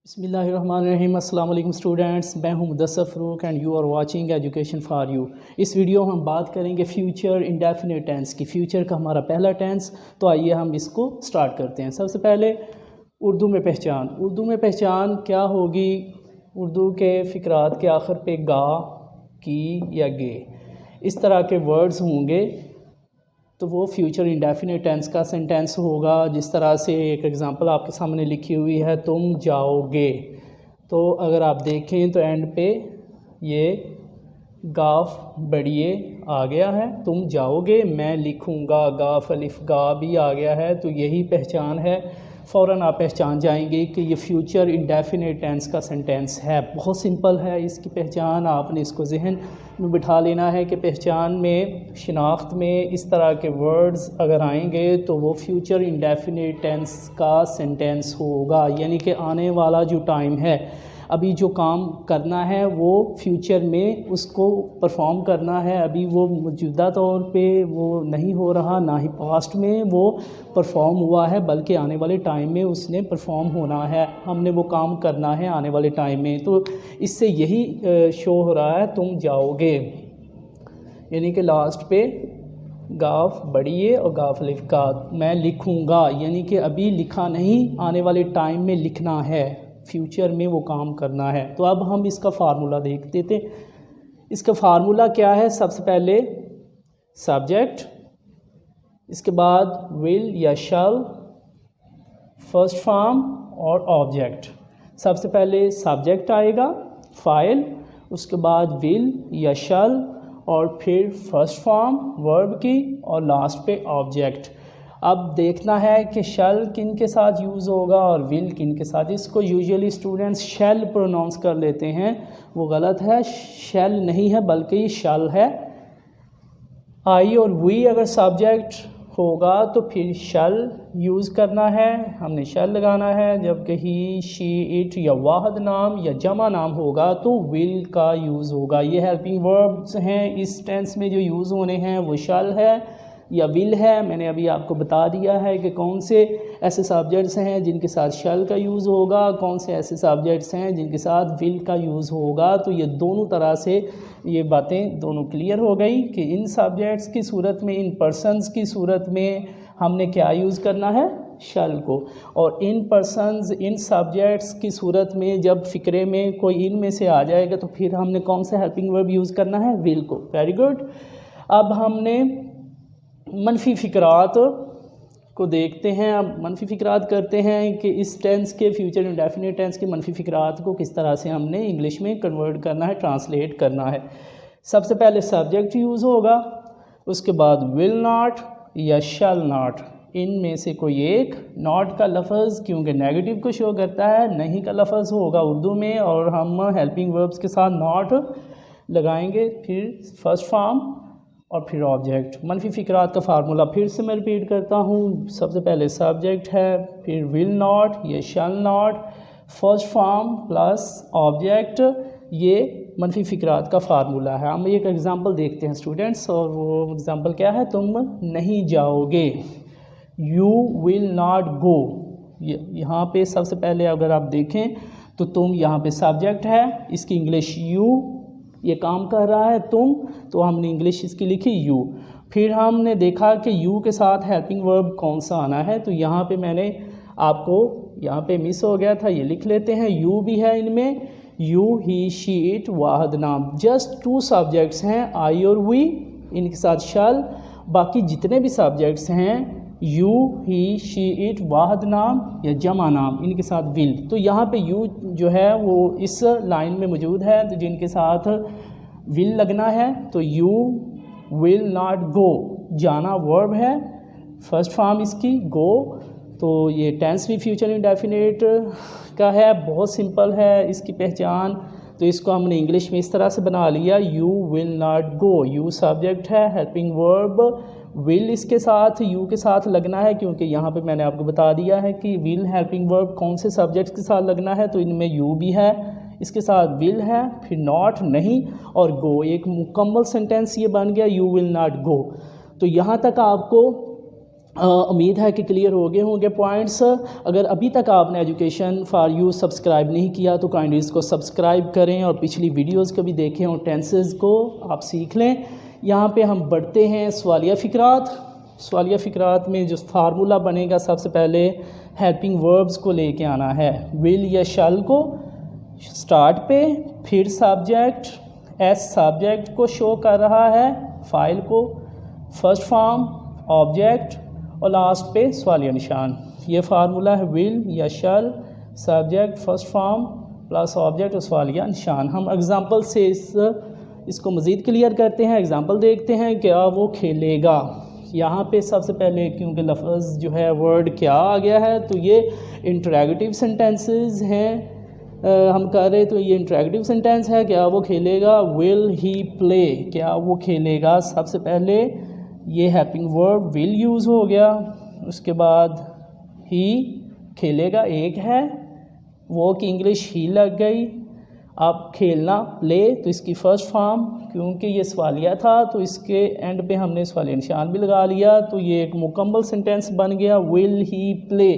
बिस्मिल्लाहिर्रहमानिर्रहीम। अस्सलाम वालेकुम स्टूडेंट्स, मैं हूं Mudassar Farooq and you are watching education for you. इस वीडियो में हम बात करेंगे फ्यूचर इंडेफिनिट टेंस की। फ्यूचर का हमारा पहला टेंस, तो आइए हम इसको स्टार्ट करते हैं। सबसे पहले उर्दू में पहचान। उर्दू में पहचान क्या होगी? उर्दू के फ़िक्रात के आखिर पे गा, की या गे इस तरह के वर्ड्स होंगे, तो वो फ्यूचर इंडेफिनिट टेंस का सेंटेंस होगा। जिस तरह से एक एग्ज़ाम्पल आपके सामने लिखी हुई है, तुम जाओगे। तो अगर आप देखें तो एंड पे ये गाफ बढ़िए आ गया है, तुम जाओगे। मैं लिखूँगा, गाफ अलिफ गा भी आ गया है। तो यही पहचान है, फ़ौरन आप पहचान जाएंगे कि ये फ्यूचर इंडेफिनिट टेंस का सेंटेंस है। बहुत सिंपल है इसकी पहचान, आपने इसको जहन में बिठा लेना है कि पहचान में, शिनाख्त में इस तरह के वर्ड्स अगर आएंगे तो वो फ्यूचर इंडेफिनिट टेंस का सेंटेंस होगा। यानी कि आने वाला जो टाइम है, अभी जो काम करना है वो फ्यूचर में उसको परफॉर्म करना है। अभी वो मौजूदा तौर पे वो नहीं हो रहा, ना ही पास्ट में वो परफॉर्म हुआ है, बल्कि आने वाले टाइम में उसने परफॉर्म होना है। हमने वो काम करना है आने वाले टाइम में। तो इससे यही शो हो रहा है, तुम जाओगे। यानी कि लास्ट पे गाफ बढ़िए और गाफ अलिफ का। मैं लिखूँगा यानी कि अभी लिखा नहीं, आने वाले टाइम में लिखना है, फ्यूचर में वो काम करना है। तो अब हम इसका फार्मूला देख देते। इसका फार्मूला क्या है? सबसे पहले सब्जेक्ट, इसके बाद विल या शल, फर्स्ट फॉर्म और ऑब्जेक्ट। सबसे पहले सब्जेक्ट आएगा, फाइल, उसके बाद विल या शल, और फिर फर्स्ट फॉर्म वर्ब की, और लास्ट पे ऑब्जेक्ट। अब देखना है कि शल किन के साथ यूज़ होगा और विल किन के साथ। इसको यूजुअली स्टूडेंट्स शेल प्रोनाउंस कर लेते हैं, वो गलत है। शेल नहीं है बल्कि शल है। आई और वी अगर सब्जेक्ट होगा तो फिर शल यूज़ करना है, हमने शल लगाना है। जबकि ही, शी, इट या वाहद नाम या जमा नाम होगा तो विल का यूज़ होगा। ये हेल्पिंग वर्ब्स हैं, इस टेंस में जो यूज़ होने हैं वो शल है या विल है। मैंने अभी आपको बता दिया है कि कौन से ऐसे सब्जेक्ट्स हैं जिनके साथ शल का यूज़ होगा, कौन से ऐसे सब्जेक्ट्स हैं जिनके साथ विल का यूज़ होगा। तो ये दोनों तरह से ये बातें दोनों क्लियर हो गई कि इन सब्जेक्ट्स की सूरत में, इन पर्सन्स की सूरत में हमने क्या यूज़ करना है? शल को। और इन पर्सन्स, इन सब्जेक्ट्स की सूरत में जब फ़िक्रे में कोई इन में से आ जाएगा तो फिर हमने कौन सा हेल्पिंग वर्ब यूज़ करना है? विल को। Very good. अब हमने मनफी फ़िक्रात को देखते हैं। अब मनफी फ़िक्रात करते हैं कि इस टेंस के, फ्यूचर इंडेफिनिट टेंस के मनफी फ़िक्रात को किस तरह से हमने इंग्लिश में कन्वर्ट करना है, ट्रांसलेट करना है। सबसे पहले सब्जेक्ट यूज़ होगा, उसके बाद विल नॉट या शैल नॉट, इनमें से कोई एक। नॉट का लफ्ज़ क्योंकि नेगेटिव को शो करता है, नहीं का लफ्ज़ होगा उर्दू में, और हम हेल्पिंग वर्ब्स के साथ नॉट लगाएंगे। फिर फर्स्ट फॉर्म और फिर ऑब्जेक्ट। मनफी फ़िक्रात का फार्मूला फिर से मैं रिपीट करता हूँ। सबसे पहले सब्जेक्ट है, फिर विल नॉट या shall not, first form plus object. ये मनफी फ़िक्रात का फार्मूला है। हम एक एग्ज़ाम्पल देखते हैं स्टूडेंट्स, और वो एग्ज़ाम्पल क्या है? तुम नहीं जाओगे, यू विल नॉट गो। यहाँ पे सबसे पहले अगर आप देखें तो तुम यहाँ पे सब्जेक्ट है, इसकी इंग्लिश यू, ये काम कर रहा है तुम, तो हमने इंग्लिश इसकी लिखी यू। फिर हमने देखा कि यू के साथ हेल्पिंग वर्ब कौन सा आना है, तो यहाँ पे मैंने आपको, यहाँ पे मिस हो गया था, ये लिख लेते हैं। यू भी है इनमें, यू, ही, शी, इट, वाहद नाम। जस्ट 2 सब्जेक्ट्स हैं, आई और वी, इनके साथ शल। बाकी जितने भी सब्जेक्ट्स हैं, यू, ही, शी, इट, वाहद नाम या जमा नाम, इनके साथ विल। तो यहाँ पे यू जो है वो इस लाइन में मौजूद है, तो जिनके साथ विल लगना है, तो यू विल नॉट गो, जाना वर्ब है, फर्स्ट फॉर्म इसकी गो। तो ये टेंस भी फ्यूचर इंडेफिनिट का है, बहुत सिंपल है इसकी पहचान। तो इसको हमने इंग्लिश में इस तरह से बना लिया, you will not go. You subject है, हेल्पिंग वर्ब, विल इसके साथ, यू के साथ लगना है, क्योंकि यहाँ पे मैंने आपको बता दिया है कि विल हेल्पिंग वर्ब कौन से सब्जेक्ट के साथ लगना है। तो इनमें यू भी है, इसके साथ विल है, फिर नॉट नहीं, और गो। एक मुकम्मल सेंटेंस ये बन गया, यू विल नॉट गो। तो यहाँ तक आपको उम्मीद है कि क्लियर हो गए होंगे पॉइंट्स। अगर अभी तक आपने एजुकेशन फॉर यू सब्सक्राइब नहीं किया तो काइंडली इसको सब्सक्राइब करें और पिछली वीडियोस को भी देखें और टेंसेस को आप सीख लें। यहाँ पे हम बढ़ते हैं सवालिया फ़िक्रात। सवालिया फ़िक्रात में जो फार्मूला बनेगा, सबसे पहले हेल्पिंग वर्ब्स को लेके आना है। विल या शैल को स्टार्ट पे, फिर सब्जेक्ट, एस सब्जेक्ट को शो कर रहा है, फाइल को, फर्स्ट फॉर्म, ऑब्जेक्ट और लास्ट पे सवालिया निशान। ये फार्मूला है विल या shall, subject, first form plus object और सवालिया निशान। हम एग्जांपल से इसको मज़ीद क्लियर करते हैं। एग्जांपल देखते हैं, क्या वो खेलेगा। यहाँ पे सबसे पहले क्योंकि लफ्ज़ जो है वर्ड क्या आ गया है, तो ये इंटरैगेटिव सेंटेंसेस हैं हम कर रहे, तो ये इंटरैगेटिव सेंटेंस है। क्या वो खेलेगा, विल ही प्ले, क्या वो खेलेगा। सबसे पहले ये हेल्पिंग वर्ब विल यूज़ हो गया, उसके बाद ही खेलेगा एक है, वो की इंग्लिश ही लग गई। अब खेलना प्ले, तो इसकी फ़र्स्ट फॉर्म, क्योंकि ये सवालिया था तो इसके एंड पे हमने सवालिया निशान भी लगा लिया, तो ये एक मुकम्मल सेंटेंस बन गया। विल ही प्ले,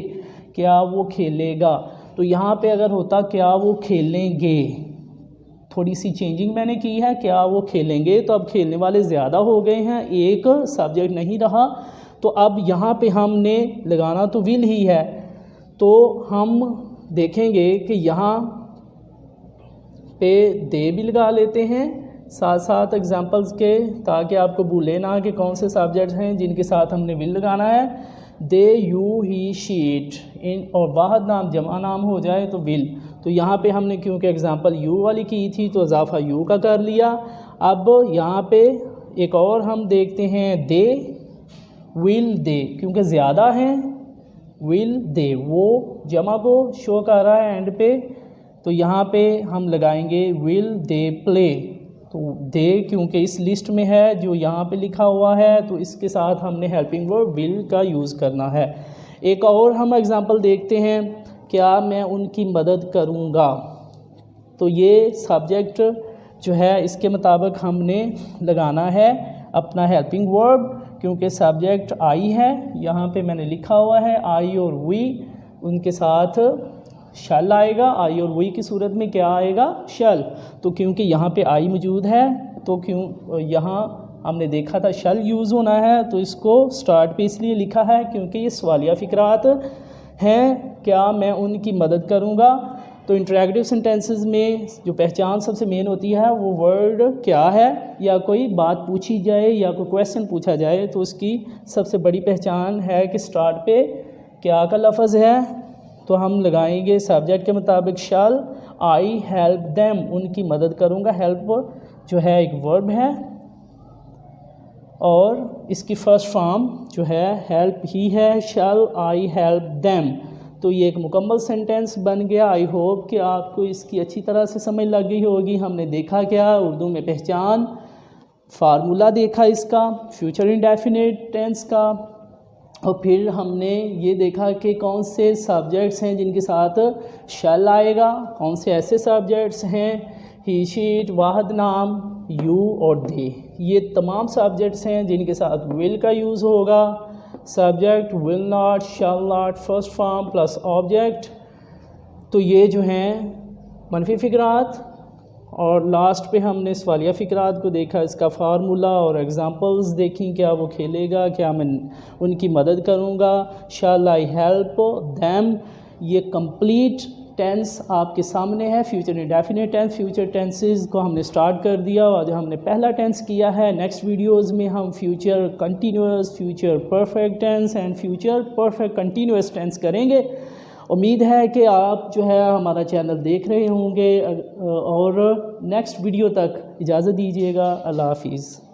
क्या वो खेलेगा। तो यहाँ पे अगर होता क्या वो खेलेंगे, थोड़ी सी चेंजिंग मैंने की है, क्या वो खेलेंगे, तो अब खेलने वाले ज़्यादा हो गए हैं, एक सब्जेक्ट नहीं रहा। तो अब यहाँ पे हमने लगाना तो विल ही है, तो हम देखेंगे कि यहाँ पे दे भी लगा लेते हैं साथ साथ एग्जांपल्स के, ताकि आपको भूले ना कि कौन से सब्जेक्ट हैं जिनके साथ हमने विल लगाना है। दे, यू, ही, शी, इट, इन और वाहद नाम जमा नाम हो जाए तो विल। तो यहाँ पे हमने क्योंकि एग्जांपल यू वाली की थी तो इजाफा यू का कर लिया। अब यहाँ पे एक और हम देखते हैं, दे, विल दे, क्योंकि ज़्यादा हैं, विल दे, वो जमा को शो कर रहा है एंड पे, तो यहाँ पे हम लगाएंगे विल दे प्ले। तो दे क्योंकि इस लिस्ट में है जो यहाँ पे लिखा हुआ है, तो इसके साथ हमने हेल्पिंग वर्ब विल का यूज़ करना है। एक और हम एग्जांपल देखते हैं, क्या मैं उनकी मदद करूँगा। तो ये सब्जेक्ट जो है इसके मुताबिक हमने लगाना है अपना हेल्पिंग वर्ब, क्योंकि सब्जेक्ट आई है, यहाँ पे मैंने लिखा हुआ है आई और वी, उनके साथ शल आएगा। आई और वी की सूरत में क्या आएगा, शल। तो क्योंकि यहाँ पे आई मौजूद है, तो क्यों यहाँ हमने देखा था शल यूज़ होना है, तो इसको स्टार्ट पे इसलिए लिखा है क्योंकि ये सवालिया फ़िक्रात हैं। क्या मैं उनकी मदद करूँगा। तो इंटरैक्टिव सेंटेंसेस में जो पहचान सबसे मेन होती है वो वर्ड क्या है, या कोई बात पूछी जाए या कोई क्वेश्चन पूछा जाए तो उसकी सबसे बड़ी पहचान है कि स्टार्ट पे क्या का लफ्ज़ है। तो हम लगाएंगे सब्जेक्ट के मुताबिक शल, आई हेल्प देम, उनकी मदद करूँगा। हेल्प जो है एक वर्ब है और इसकी फ़र्स्ट फॉर्म जो है हेल्प ही है, शल आई हेल्प देम। तो ये एक मुकम्मल सेंटेंस बन गया। आई होप कि आपको इसकी अच्छी तरह से समझ लग गई होगी। हमने देखा क्या उर्दू में पहचान, फार्मूला देखा इसका, फ्यूचर इंडेफिनिट टेंस का, और फिर हमने ये देखा कि कौन से सब्जेक्ट्स हैं जिनके साथ शल आएगा, कौन से ऐसे सब्जेक्ट्स हैं, ही, शी, इट, वाहद नाम, यू और दे। ये तमाम सब्जेक्ट्स हैं जिनके साथ विल का यूज़ होगा। Subject will not, shall not, first form plus object. तो ये जो हैं मनफी फ़िक्रात, और लास्ट पे हमने सवालिया फ़िक्रात को देखा, इसका फार्मूला और एग्जांपल्स देखी। क्या वो खेलेगा, क्या मैं उनकी मदद करूँगा, शैल आई हेल्प देम। ये कंप्लीट टेंस आपके सामने है, future indefinite tense. Future tenses को हमने स्टार्ट कर दिया, आज हमने पहला टेंस किया है। नेक्स्ट वीडियोज़ में हम future continuous, future perfect tense and future perfect continuous tense करेंगे। उम्मीद है कि आप जो है हमारा चैनल देख रहे होंगे, और नेक्स्ट वीडियो तक इजाज़त दीजिएगा। अल्लाह हाफिज़।